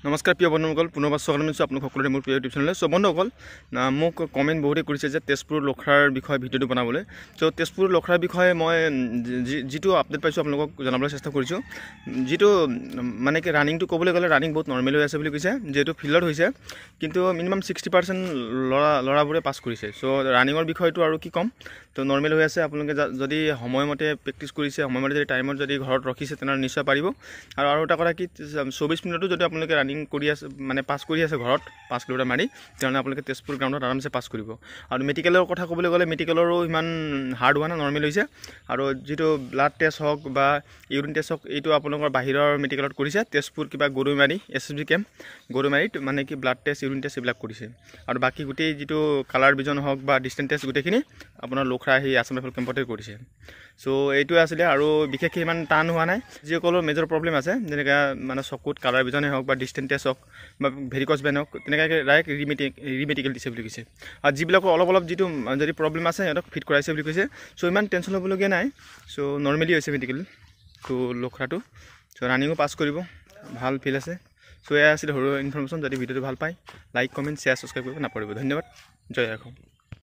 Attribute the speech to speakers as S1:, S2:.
S1: নমস্কাৰ প্ৰিয় বন্ধুসকল, পুনৰবাৰ স্বাগতম জনাইছোঁ আপোনালোক সকলোৰে মোৰ প্ৰিয় ইউটিউব চেনেললৈ। চ' বন্ধুসকল, মোক কমেণ্ট বহুতেই কৰিছে যে তেজপুৰ লখৰাৰ বিষয়ে ভিডিঅ'টো বনাবলৈ। চ' তেজপুৰ লখৰাৰ বিষয়ে মই যিটো আপডেট পাইছোঁ আপোনালোকক জনাবলৈ চেষ্টা কৰিছোঁ। যিটো মানে কি ৰানিংটো ক'বলৈ গ'লে ৰানিং বহুত নৰ্মেল হৈ আছে বুলি কৈছে, যিহেতু ফিল্ডত হৈছে, কিন্তু মিনিমাম 60% ল'ৰাবোৰে পাছ কৰিছে। চ' ৰানিঙৰ বিষয়টো আৰু কি ক'ম, তো নৰ্মেল হৈ আছে। আপোনালোকে যদি সময়মতে প্ৰেক্টিছ কৰিছে, সময়মতে যদি টাইমত যদি ঘৰত ৰখিছে, তেনেহ'লে নিশ্চয় পাৰিব। আৰু এটা কথা কি, 24 মিনিটতো যদি আপোনালোকে ৰানিং কৰি আছে, মানে পাছ কৰি আছে ঘৰত 5 কিলোমিটাৰ মাৰি, তেনেহ'লে আপোনালোকে তেজপুৰ গ্ৰাউণ্ডত আৰামছে পাছ কৰিব। আৰু মেডিকেলৰ কথা ক'বলৈ গ'লে মেডিকেলৰো ইমান হাৰ্ড হোৱা নাই, নৰ্মেল হৈছে। আৰু যিটো ব্লাড টেষ্ট হওক বা ইউৰিন টেষ্ট হওক, এইটো আপোনালোকৰ বাহিৰৰ মেডিকেলত কৰিছে। তেজপুৰ কিবা গৰৈমাৰী SSB কেম্প, গৰৈমাৰীত মানে কি ব্লাড টেষ্ট, ইউৰিন টেষ্ট এইবিলাক কৰিছে। আৰু বাকী গোটেই যিটো কালাৰ ভিজন হওক বা ডিষ্টেঞ্চ টেষ্ট, গোটেইখিনি আপোনাৰ লখৰা সেই আছাম ৰাইফল কেম্পতে কৰিছে। চ' এইটোৱে আছিলে, আৰু বিশেষকৈ ইমান টান হোৱা নাই। যিসকলৰ মেজৰ প্ৰব্লেম আছে, যেনেকৈ মানে চকুত কালাৰ ভিজনেই হওক বা ডিষ্টেঞ্চ টেষ্ট হওক বা ভেৰিকছ ভেন হওক, তেনেকৈ ডাইৰেক্ট ৰিমেডিকেল দিছে বুলি কৈছে। আৰু যিবিলাকৰ অলপ যিটো যদি প্ৰব্লেম আছে, সিহঁতক ফিট কৰাইছে বুলি কৈছে। চ' ইমান টেনশ্যন ল'বলগীয়া নাই। চ' নৰ্মেলি হৈছে মেডিকেল তো লখৰাটো। চ' ৰানিঙো পাছ কৰিব, ভাল ফিল আছে। চ' এয়া আছিলে সৰু ইনফৰমেশ্যন। যদি ভিডিঅ'টো ভাল পায়, লাইক, কমেণ্ট, শ্বেয়াৰ, ছাবস্ক্ৰাইব কৰিব নাপাহৰিব। ধন্যবাদ। জয় অসম।